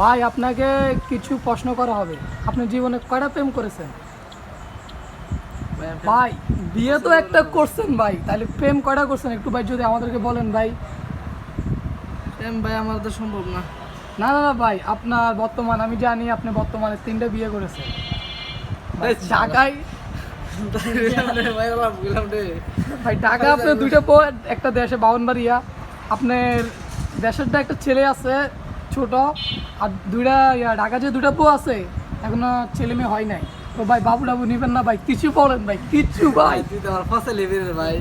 ভাই আপনাকে কিছু প্রশ্ন করা হবে। আপনি জীবনে কয়টা প্রেম করেছেন? ভাই বিয়ে তো একটা করছেন ভাই, তাহলে প্রেম কয়টা করছেন একটু ভাই যদি আমাদেরকে বলেন ভাই। প্রেম ভাই আমার তো সম্ভব না। না না না ভাই, আপনার বর্তমান আমি জানি আপনি বর্তমানে 3টা বিয়ে করেছেন ভাই। ঢাকায় ভাই আলাপ গেলাম রে। ভাই ঢাকা আপনার 2টা বউ, একটা দেশে বাউনবাড়িয়া। আপনার দেশেরটা একটা ছেলে আছে ছোট, আর ঢাকা যে 2টা বউ আছে এখনো ছেলে মেয়ে হয় নাই। তো ভাই বাবু টাবু নিবেন না ভাই, কিছু বলেন ভাই, কিছু ভাই। তুই তো আমার ফাঁসে লিবি রে ভাই।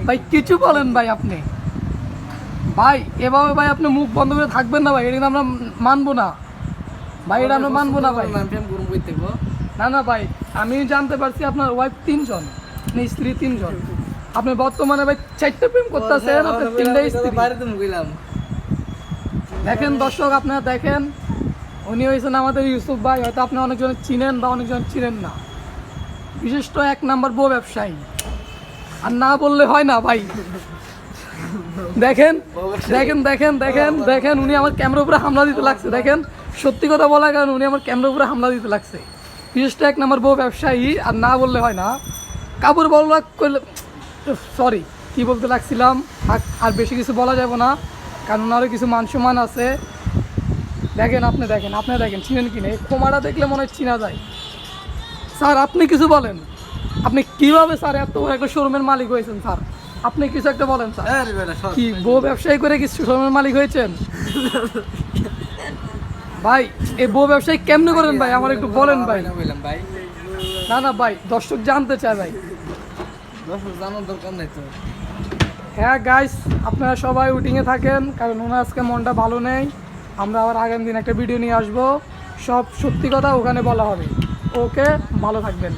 ভাই কিছু বলেন ভাই আপনি। ভাই এভাবে ভাই আপনি মুখ বন্ধ করে থাকবেন না ভাই, এটা কিন্তু আমরা মানবো না ভাই, এটা আমরা মানবো না ভাই। আমি প্রেম করুম কই থাকবো। না না ভাই, আমি জানতে পারছি আপনার ওয়াইফ 3 জন, মানে স্ত্রী 3 জন। আপনি বর্তমানে ভাই 4টা প্রেম করতেছেন, আপনার 3টা স্ত্রী। বাইরে তুমি কইলাম। দেখেন দর্শক, আপনারা দেখেন, উনি হয়েছেন আমাদের ইউসুফ ভাই। হয়তো আপনি অনেকজন চিনেন বা অনেকজন চিনেন না। বিশিষ্ট 1 নাম্বার বউ ব্যবসায়ী, আর না বললে হয় না ভাই। দেখেন দেখেন দেখেন দেখেন দেখেন, উনি আমার ক্যামেরার উপরে হামলা দিতে লাগছে। দেখেন সত্যি কথা বলার কারণে উনি আমার ক্যামেরার উপরে হামলা দিতে লাগছে। বিশিষ্ট 1 নাম্বার বউ ব্যবসায়ী, আর না বললে হয় না। কাপড় বলা করলে সরি, কি বলতে লাগছিলাম, আর বেশি কিছু বলা যাবে না, কারণ আরও কিছু মান সম্মান আছে। দেখেন আপনি দেখেন চিনেন কিনা, এই ক্ষমাটা দেখলে মনে হয় চিনা যায়। স্যার আপনি কিছু বলেন, আপনি কিভাবে স্যার এত বড় একটা শোরুমের মালিক হয়েছেন স্যার? আপনি কিছু একটা বলেন স্যার। আরে বেটা সর। কি বউ ব্যবসায়ী করে কি শোরুমের মালিক হয়েছেন? ভাই এই বউ ব্যবসায়ী কেমনে করেন ভাই, আমার একটু বলেন ভাই। না বললাম ভাই। না না ভাই, দর্শক জানতে চায় ভাই। দর্শক জানার দরকার নাই তো। হ্যাঁ গাইস, আপনারা সবাই উটিংয়ে থাকেন, কারণ ওনার আজকে মনটা ভালো নেই। আমরা আবার আগামী দিন একটা ভিডিও নিয়ে আসবো, সব সত্যি কথা ওখানে বলা হবে। ওকে, ভালো থাকবেন।